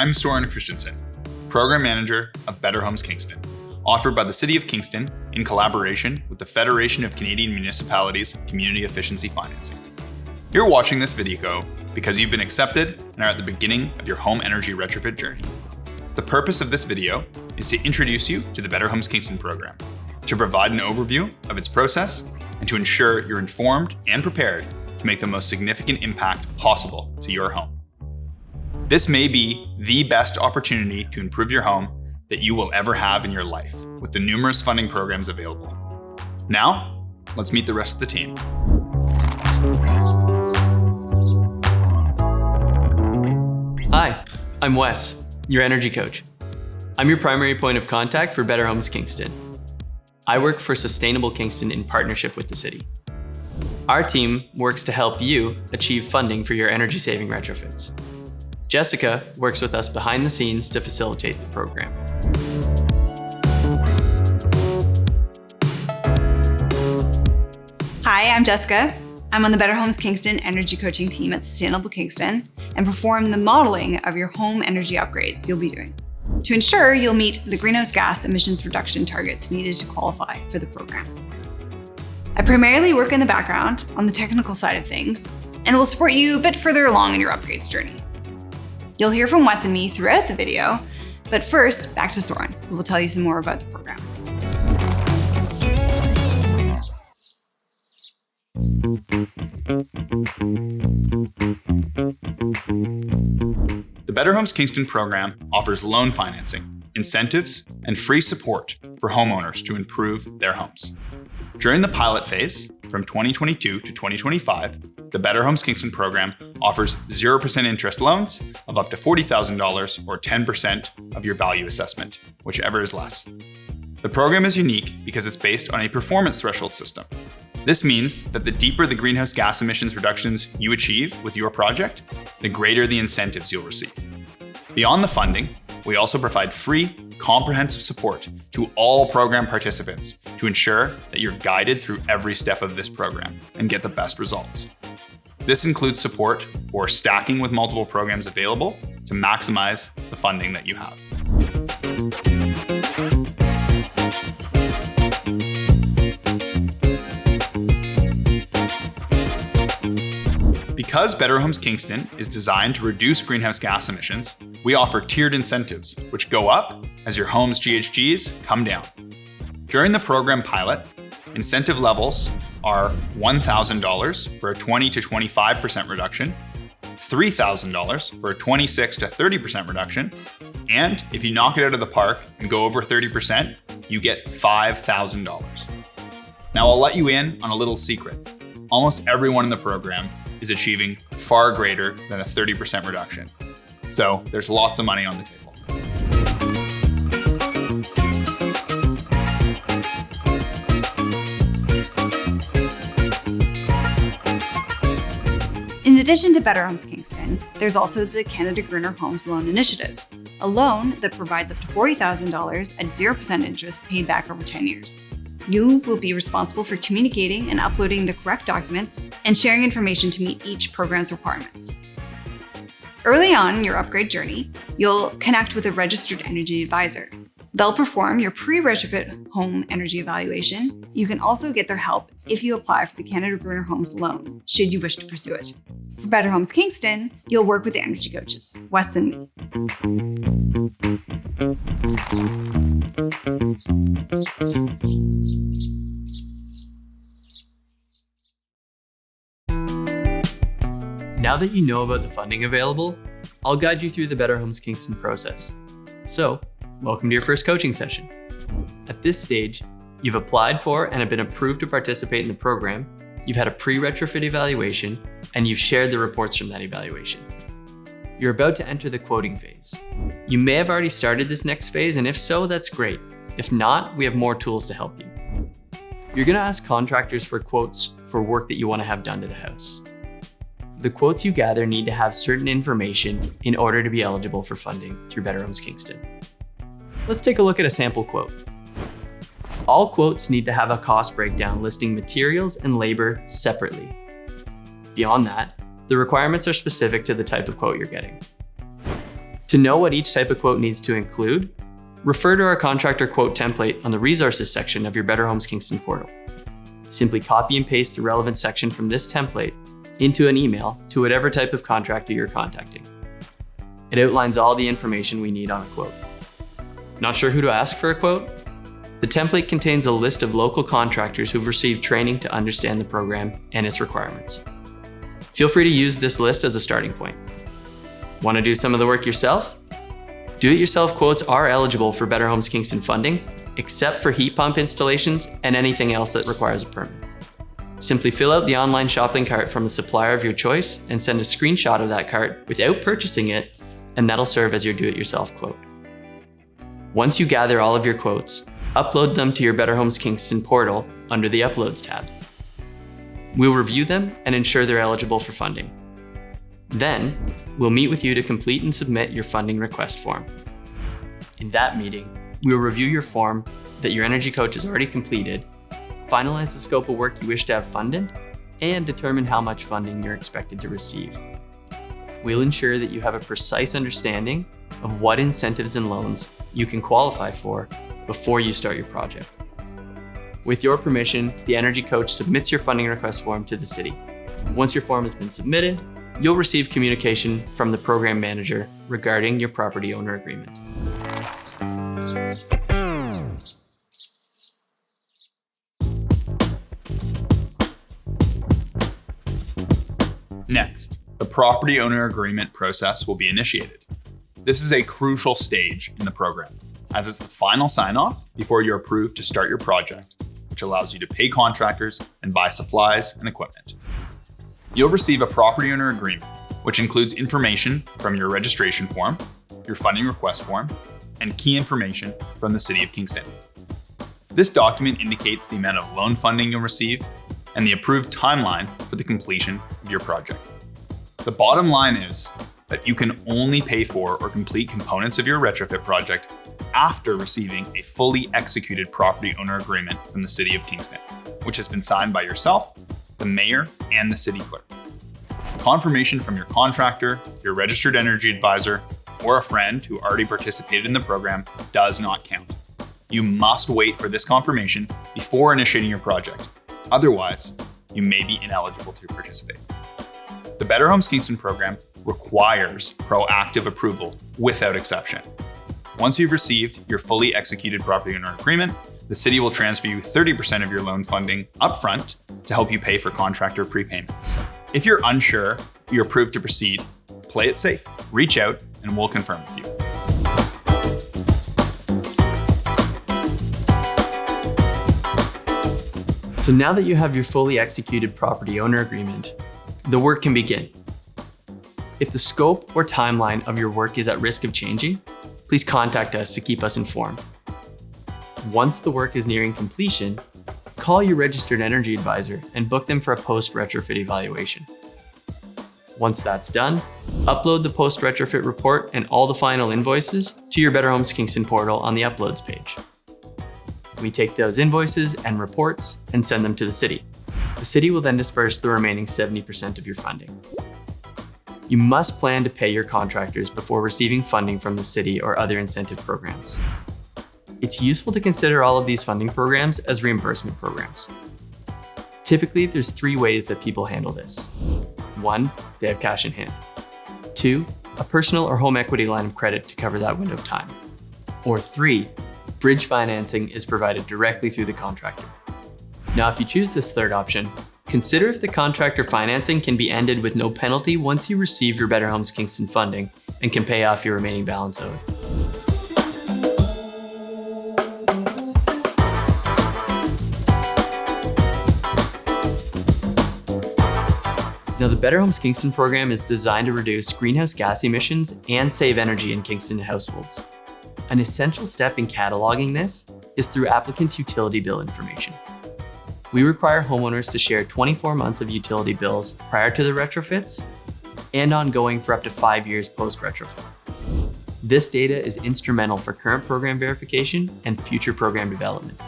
I'm Soren Christensen, Program Manager of Better Homes Kingston, offered by the City of Kingston in collaboration with the Federation of Canadian Municipalities Community Efficiency Financing. You're watching this video because you've been accepted and are at the beginning of your home energy retrofit journey. The purpose of this video is to introduce you to the Better Homes Kingston program, to provide an overview of its process, and to ensure you're informed and prepared to make the most significant impact possible to your home. This may be the best opportunity to improve your home that you will ever have in your life, with the numerous funding programs available. Now, let's meet the rest of the team. Hi, I'm Wes, your energy coach. I'm your primary point of contact for Better Homes Kingston. I work for Sustainable Kingston in partnership with the city. Our team works to help you achieve funding for your energy-saving retrofits. Jessica works with us behind the scenes to facilitate the program. Hi, I'm Jessica. I'm on the Better Homes Kingston energy coaching team at Sustainable Kingston and perform the modeling of your home energy upgrades you'll be doing to ensure you'll meet the greenhouse gas emissions reduction targets needed to qualify for the program. I primarily work in the background on the technical side of things and will support you a bit further along in your upgrades journey. You'll hear from Wes and me throughout the video, but first, back to Soren, who will tell you some more about the program. The Better Homes Kingston program offers loan financing, incentives, and free support for homeowners to improve their homes. During the pilot phase, from 2022 to 2025, the Better Homes Kingston program offers 0% interest loans of up to $40,000 or 10% of your value assessment, whichever is less. The program is unique because it's based on a performance threshold system. This means that the deeper the greenhouse gas emissions reductions you achieve with your project, the greater the incentives you'll receive. Beyond the funding, we also provide free, comprehensive support to all program participants to ensure that you're guided through every step of this program and get the best results. This includes support for stacking with multiple programs available to maximize the funding that you have. Because Better Homes Kingston is designed to reduce greenhouse gas emissions, we offer tiered incentives, which go up as your home's GHGs come down. During the program pilot, incentive levels are $1,000 for a 20 to 25% reduction, $3,000 for a 26 to 30% reduction, and if you knock it out of the park and go over 30%, you get $5,000. Now I'll let you in on a little secret. Almost everyone in the program is achieving far greater than a 30% reduction. So there's lots of money on the table. In addition to Better Homes Kingston, there's also the Canada Greener Homes Loan Initiative, a loan that provides up to $40,000 at 0% interest paid back over 10 years. You will be responsible for communicating and uploading the correct documents and sharing information to meet each program's requirements. Early on in your upgrade journey, you'll connect with a registered energy advisor. They'll perform your pre-retrofit home energy evaluation. You can also get their help if you apply for the Canada Greener Homes loan, should you wish to pursue it. For Better Homes Kingston, you'll work with the energy coaches, Wes and me. Now that you know about the funding available, I'll guide you through the Better Homes Kingston process. So, welcome to your first coaching session. At this stage, you've applied for and have been approved to participate in the program, you've had a pre-retrofit evaluation, and you've shared the reports from that evaluation. You're about to enter the quoting phase. You may have already started this next phase, and if so, that's great. If not, we have more tools to help you. You're going to ask contractors for quotes for work that you want to have done to the house. The quotes you gather need to have certain information in order to be eligible for funding through Better Homes Kingston. Let's take a look at a sample quote. All quotes need to have a cost breakdown listing materials and labor separately. Beyond that, the requirements are specific to the type of quote you're getting. To To know what each type of quote needs to include, refer to our contractor quote template on the resources section of your Better Homes Kingston portal. Simply copy and paste the relevant section from this template into an email to whatever type of contractor you're contacting. It outlines all the information we need on a quote. Not sure who to ask for a quote? The template contains a list of local contractors who've received training to understand the program and its requirements. Feel free to use this list as a starting point. Want to do some of the work yourself? Do-it-yourself quotes are eligible for Better Homes Kingston funding, except for heat pump installations and anything else that requires a permit. Simply fill out the online shopping cart from the supplier of your choice and send a screenshot of that cart without purchasing it, and that'll serve as your do-it-yourself quote. Once you gather all of your quotes, upload them to your Better Homes Kingston portal under the Uploads tab. We'll review them and ensure they're eligible for funding. Then, we'll meet with you to complete and submit your funding request form. In that meeting, we'll review your form that your energy coach has already completed, finalize the scope of work you wish to have funded, and determine how much funding you're expected to receive. We'll ensure that you have a precise understanding of what incentives and loans you can qualify for before you start your project. With your permission, the energy coach submits your funding request form to the city. Once your form has been submitted, you'll receive communication from the program manager regarding your property owner agreement. Next, the property owner agreement process will be initiated. This is a crucial stage in the program, as it's the final sign-off before you're approved to start your project, which allows you to pay contractors and buy supplies and equipment. You'll receive a property owner agreement, which includes information from your registration form, your funding request form, and key information from the City of Kingston. This document indicates the amount of loan funding you'll receive and the approved timeline for the completion of your project. The bottom line is that you can only pay for or complete components of your retrofit project after receiving a fully executed property owner agreement from the City of Kingston, which has been signed by yourself, the mayor, and the city clerk. Confirmation from your contractor, your registered energy advisor, or a friend who already participated in the program does not count. You must wait for this confirmation before initiating your project. Otherwise, you may be ineligible to participate. The Better Homes Kingston program requires proactive approval without exception. Once you've received your fully executed property owner agreement, the city will transfer you 30% of your loan funding upfront to help you pay for contractor prepayments. If you're unsure you're approved to proceed, play it safe. Reach out and we'll confirm with you. So now that you have your fully executed property owner agreement, the work can begin. If the scope or timeline of your work is at risk of changing, please contact us to keep us informed. Once the work is nearing completion, call your registered energy advisor and book them for a post-retrofit evaluation. Once that's done, upload the post-retrofit report and all the final invoices to your Better Homes Kingston portal on the Uploads page. We take those invoices and reports and send them to the city. The city will then disperse the remaining 70% of your funding. You must plan to pay your contractors before receiving funding from the city or other incentive programs. It's useful to consider all of these funding programs as reimbursement programs. Typically, there's 3 ways that people handle this. 1, they have cash in hand. 2, a personal or home equity line of credit to cover that window of time. Or 3, bridge financing is provided directly through the contractor. Now, if you choose this third option, consider if the contractor financing can be ended with no penalty once you receive your Better Homes Kingston funding and can pay off your remaining balance owed. Now, the Better Homes Kingston program is designed to reduce greenhouse gas emissions and save energy in Kingston households. An essential step in cataloging this is through applicants' utility bill information. We require homeowners to share 24 months of utility bills prior to the retrofits and ongoing for up to 5 years post-retrofit. This data is instrumental for current program verification and future program development.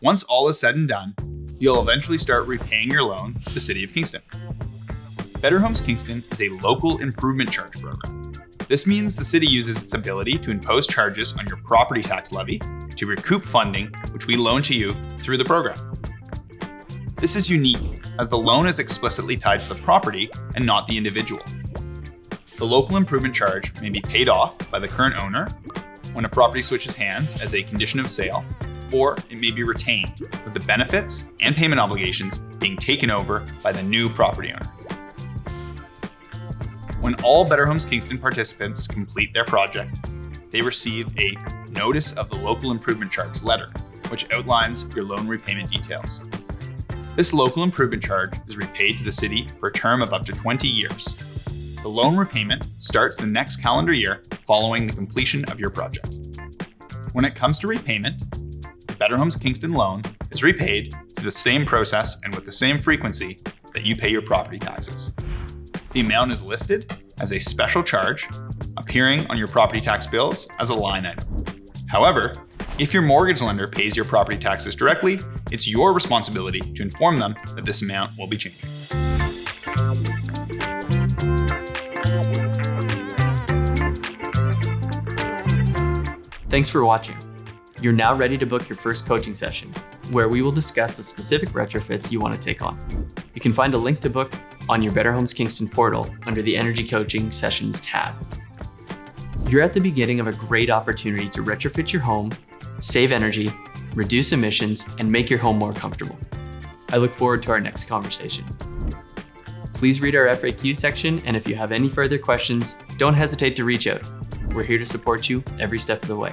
Once all is said and done, you'll eventually start repaying your loan to the City of Kingston. Better Homes Kingston is a local improvement charge program. This means the city uses its ability to impose charges on your property tax levy to recoup funding which we loan to you through the program. This is unique as the loan is explicitly tied to the property and not the individual. The local improvement charge may be paid off by the current owner when a property switches hands as a condition of sale, or it may be retained, with the benefits and payment obligations being taken over by the new property owner. When all Better Homes Kingston participants complete their project, they receive a Notice of the Local Improvement Charge letter, which outlines your loan repayment details. This local improvement charge is repaid to the city for a term of up to 20 years. The loan repayment starts the next calendar year following the completion of your project. When it comes to repayment, the Better Homes Kingston loan is repaid through the same process and with the same frequency that you pay your property taxes. The amount is listed as a special charge, appearing on your property tax bills as a line item. However, if your mortgage lender pays your property taxes directly, it's your responsibility to inform them that this amount will be changing. Thanks for watching. You're now ready to book your first coaching session, where we will discuss the specific retrofits you want to take on. You can find a link to book on your Better Homes Kingston portal under the Energy Coaching Sessions tab. You're at the beginning of a great opportunity to retrofit your home, save energy, reduce emissions, and make your home more comfortable. I look forward to our next conversation. Please read our FAQ section, and if you have any further questions, don't hesitate to reach out. We're here to support you every step of the way.